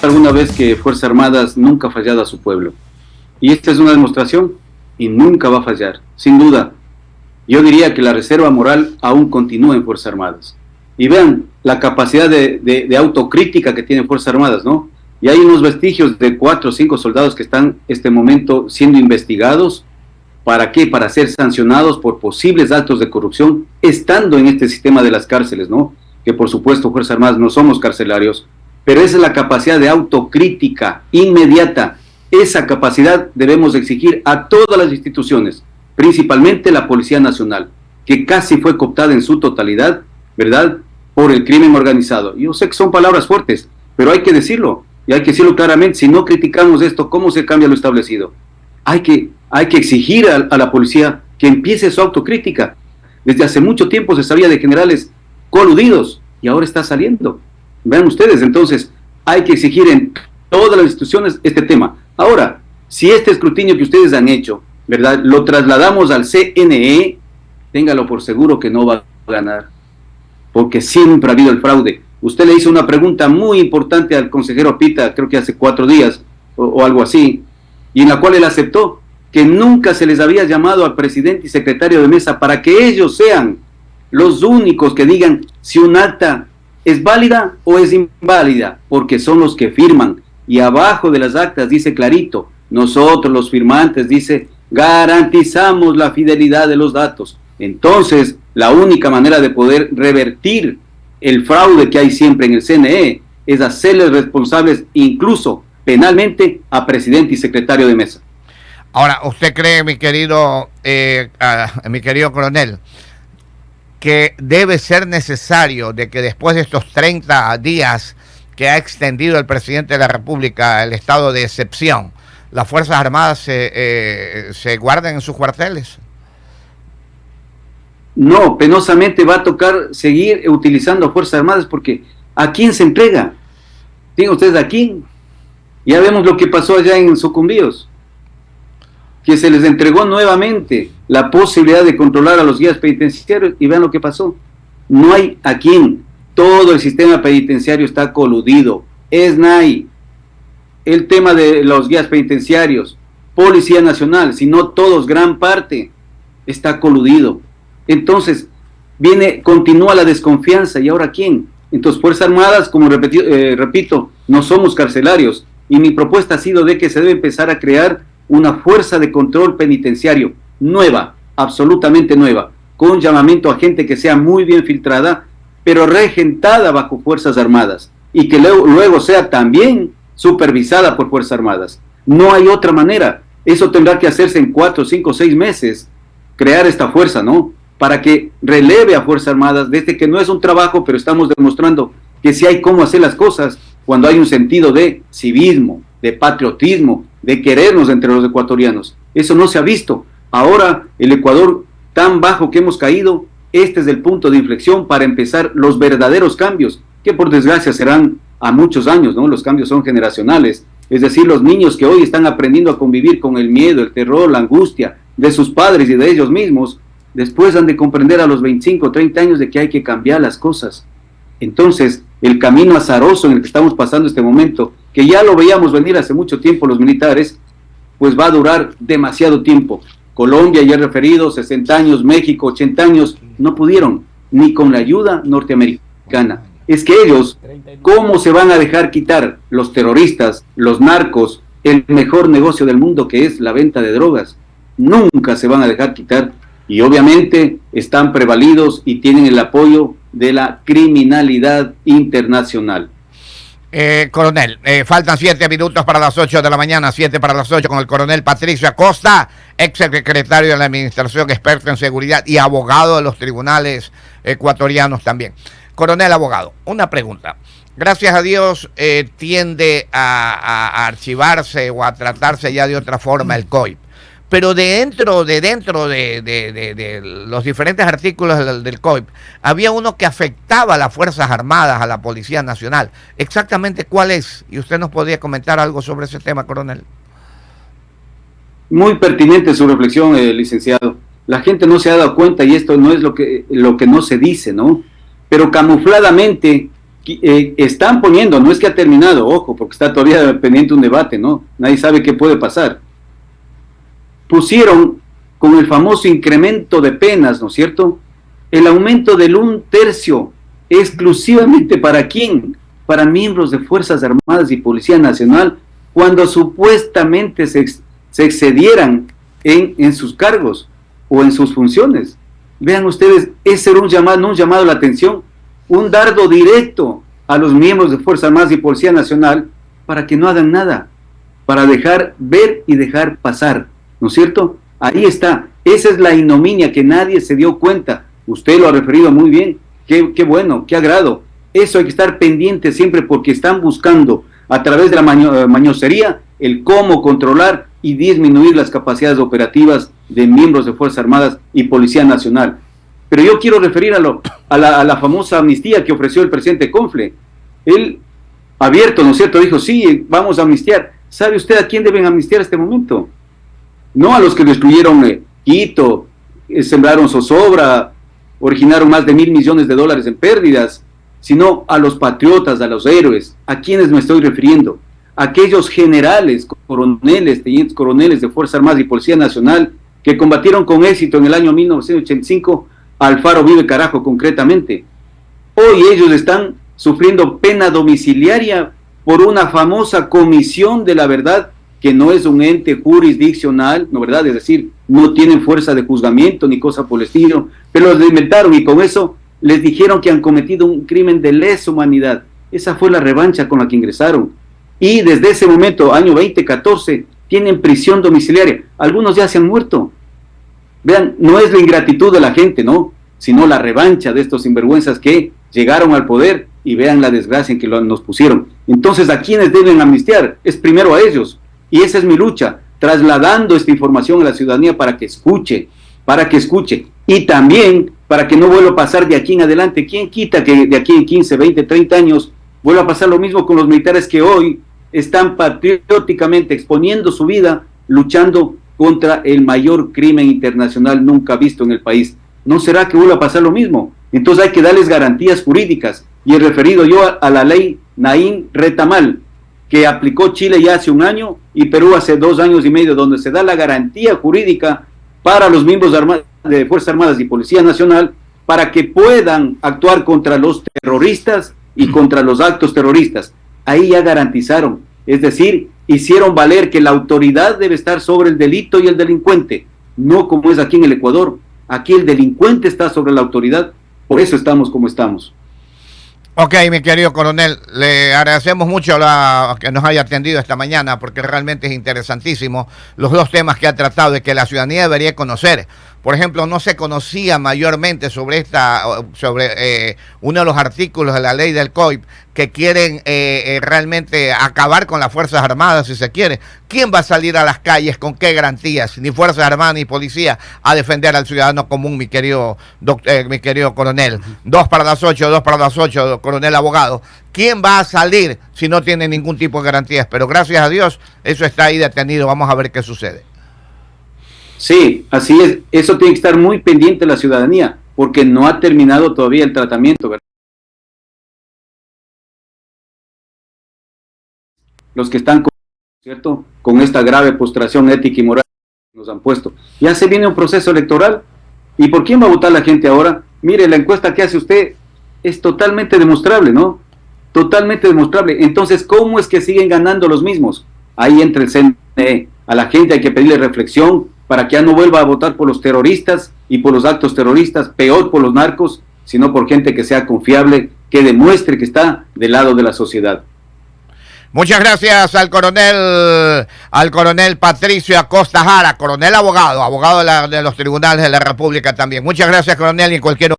alguna vez que Fuerzas Armadas nunca ha fallado a su pueblo. Y esta es una demostración y nunca va a fallar, sin duda. Yo diría que la reserva moral aún continúa en Fuerzas Armadas. Y vean la capacidad de autocrítica que tienen Fuerzas Armadas, ¿no? Y hay unos vestigios de 4 o 5 soldados que están en este momento siendo investigados. ¿Para qué? Para ser sancionados por posibles actos de corrupción, estando en este sistema de las cárceles, ¿no? Que por supuesto Fuerzas Armadas no somos carcelarios, pero esa es la capacidad de autocrítica inmediata. Esa capacidad debemos exigir a todas las instituciones, principalmente la Policía Nacional, que casi fue cooptada en su totalidad, ¿verdad?, por el crimen organizado. Yo sé que son palabras fuertes, pero hay que decirlo, y hay que decirlo claramente. Si no criticamos esto, ¿cómo se cambia lo establecido? Hay que exigir a la policía que empiece su autocrítica. Desde hace mucho tiempo se sabía de generales coludidos, y ahora está saliendo. Vean ustedes, entonces, hay que exigir en todas las instituciones este tema. Ahora, si este escrutinio que ustedes han hecho, ¿verdad?, lo trasladamos al CNE, téngalo por seguro que no va a ganar, porque siempre ha habido el fraude. Usted le hizo una pregunta muy importante al consejero Pita, creo que hace 4 días, o algo así, y en la cual él aceptó que nunca se les había llamado al presidente y secretario de mesa para que ellos sean los únicos que digan si un acta es válida o es inválida, porque son los que firman. Y abajo de las actas dice clarito, nosotros los firmantes, dice, garantizamos la fidelidad de los datos. Entonces, la única manera de poder revertir el fraude que hay siempre en el CNE es hacerles responsables, incluso penalmente, a presidente y secretario de mesa. Ahora, ¿usted cree, mi querido coronel, que debe ser necesario de que después de estos 30 días que ha extendido el presidente de la República el estado de excepción, las Fuerzas Armadas se guarden en sus cuarteles? No, penosamente va a tocar seguir utilizando Fuerzas Armadas, porque ¿a quién se entrega? ¿Tienen ustedes a quién? Ya vemos lo que pasó allá en Sucumbíos, que se les entregó nuevamente la posibilidad de controlar a los guías penitenciarios, y vean lo que pasó. No hay a quién. Todo el sistema penitenciario está coludido. SNAI, el tema de los guías penitenciarios, Policía Nacional, si no todos, gran parte, está coludido. Entonces, continúa la desconfianza, ¿y ahora quién? Entonces, Fuerzas Armadas, como repito, no somos carcelarios, y mi propuesta ha sido de que se debe empezar a crear una fuerza de control penitenciario nueva, absolutamente nueva, con llamamiento a gente que sea muy bien filtrada, pero regentada bajo Fuerzas Armadas, y que luego sea también supervisada por Fuerzas Armadas. No hay otra manera. Eso tendrá que hacerse en 4, 5, 6 meses, crear esta fuerza, ¿no?, para que releve a Fuerzas Armadas, desde que no es un trabajo, pero estamos demostrando que sí hay cómo hacer las cosas cuando hay un sentido de civismo, de patriotismo, de querernos entre los ecuatorianos. Eso no se ha visto. Ahora, el Ecuador tan bajo que hemos caído, este es el punto de inflexión para empezar los verdaderos cambios, que por desgracia serán a muchos años, ¿no? Los cambios son generacionales. Es decir, los niños que hoy están aprendiendo a convivir con el miedo, el terror, la angustia de sus padres y de ellos mismos, después han de comprender a los 25, 30 años de que hay que cambiar las cosas. Entonces, el camino azaroso en el que estamos pasando este momento, que ya lo veíamos venir hace mucho tiempo los militares, pues va a durar demasiado tiempo. Colombia, ya referido, 60 años, México, 80 años, no pudieron, ni con la ayuda norteamericana. Es que ellos, ¿cómo se van a dejar quitar los terroristas, los narcos, el mejor negocio del mundo que es la venta de drogas? Nunca se van a dejar quitar. Y obviamente están prevalidos y tienen el apoyo de la criminalidad internacional. Coronel, faltan 7 minutos para las 8 de la mañana, 7 para las 8, con el coronel Patricio Acosta, ex secretario de la Administración, experto en seguridad y abogado de los tribunales ecuatorianos también. Coronel, abogado, una pregunta. Gracias a Dios tiende a archivarse o a tratarse ya de otra forma el COIP. Pero dentro de los diferentes artículos del COIP, había uno que afectaba a las Fuerzas Armadas, a la Policía Nacional. ¿Exactamente cuál es? Y usted nos podría comentar algo sobre ese tema, coronel. Muy pertinente su reflexión, licenciado. La gente no se ha dado cuenta, y esto no es lo que no se dice, ¿no? Pero camufladamente están poniendo, no es que ha terminado, ojo, porque está todavía pendiente un debate, ¿no? Nadie sabe qué puede pasar. Pusieron con el famoso incremento de penas, ¿no es cierto? El aumento del 1/3, exclusivamente ¿para quién? Para miembros de Fuerzas Armadas y Policía Nacional, cuando supuestamente se excedieran en sus cargos o en sus funciones. Vean ustedes, ese era un llamado a la atención, un dardo directo a los miembros de Fuerzas Armadas y Policía Nacional para que no hagan nada, para dejar ver y dejar pasar, ¿no es cierto? Ahí está, esa es la ignominia que nadie se dio cuenta. Usted lo ha referido muy bien, qué bueno, qué agrado. Eso hay que estar pendiente siempre porque están buscando a través de la mañosería el cómo controlar y disminuir las capacidades operativas de miembros de Fuerzas Armadas y Policía Nacional. Pero yo quiero referir a la famosa amnistía que ofreció el presidente Confle. Él, abierto, ¿no es cierto?, dijo, sí, vamos a amnistiar. ¿Sabe usted a quién deben amnistiar en este momento? No a los que destruyeron Quito, sembraron zozobra, originaron más de $1.000 millones en pérdidas, sino a los patriotas, a los héroes. ¿A quiénes me estoy refiriendo? Aquellos generales, coroneles, tenientes coroneles de Fuerzas Armadas y Policía Nacional que combatieron con éxito en el año 1985 al Faro Vive Carajo concretamente. Hoy ellos están sufriendo pena domiciliaria por una famosa comisión de la verdad que no es un ente jurisdiccional, ¿no verdad? Es decir, no tienen fuerza de juzgamiento ni cosa por el estilo, pero los inventaron y con eso les dijeron que han cometido un crimen de lesa humanidad. Esa fue la revancha con la que ingresaron. Y desde ese momento, año 2014, tienen prisión domiciliaria. Algunos ya se han muerto. Vean, no es la ingratitud de la gente, ¿no? Sino la revancha de estos sinvergüenzas que llegaron al poder y vean la desgracia en que nos pusieron. Entonces, ¿a quiénes deben amnistiar? Es primero a ellos. Y esa es mi lucha, trasladando esta información a la ciudadanía para que escuche. Y también para que no vuelva a pasar de aquí en adelante. ¿Quién quita que de aquí en 15, 20, 30 años vuelva a pasar lo mismo con los militares que hoy están patrióticamente exponiendo su vida, luchando contra el mayor crimen internacional nunca visto en el país? ¿No será que vuelva a pasar lo mismo? Entonces hay que darles garantías jurídicas. Y he referido yo a la ley Naim Retamal, que aplicó Chile ya hace un año y Perú hace 2 años y medio, donde se da la garantía jurídica para los miembros de Fuerzas Armadas y Policía Nacional para que puedan actuar contra los terroristas y contra los actos terroristas. Ahí ya garantizaron, es decir, hicieron valer que la autoridad debe estar sobre el delito y el delincuente, no como es aquí en el Ecuador. Aquí el delincuente está sobre la autoridad, por eso estamos como estamos. Ok, mi querido coronel, le agradecemos mucho que nos haya atendido esta mañana porque realmente es interesantísimo los 2 temas que ha tratado y que la ciudadanía debería conocer. Por ejemplo, no se conocía mayormente sobre uno de los artículos de la ley del COIP que quieren realmente acabar con las Fuerzas Armadas, si se quiere. ¿Quién va a salir a las calles con qué garantías? Ni Fuerzas Armadas ni Policía a defender al ciudadano común, mi querido coronel. 2 para las 8, coronel abogado. ¿Quién va a salir si no tiene ningún tipo de garantías? Pero gracias a Dios, eso está ahí detenido. Vamos a ver qué sucede. Sí, así es. Eso tiene que estar muy pendiente la ciudadanía, porque no ha terminado todavía el tratamiento, ¿verdad? Los que están, ¿cierto?, con esta grave postración ética y moral que nos han puesto. Ya se viene un proceso electoral. ¿Y por quién va a votar la gente ahora? Mire, la encuesta que hace usted es totalmente demostrable, ¿no? Totalmente demostrable. Entonces, ¿cómo es que siguen ganando los mismos? Ahí entra el CNE. A la gente hay que pedirle reflexión para que ya no vuelva a votar por los terroristas y por los actos terroristas, peor por los narcos, sino por gente que sea confiable, que demuestre que está del lado de la sociedad. Muchas gracias al coronel Patricio Acosta Jara, coronel abogado de los tribunales de la República también. Muchas gracias, coronel, y en cualquier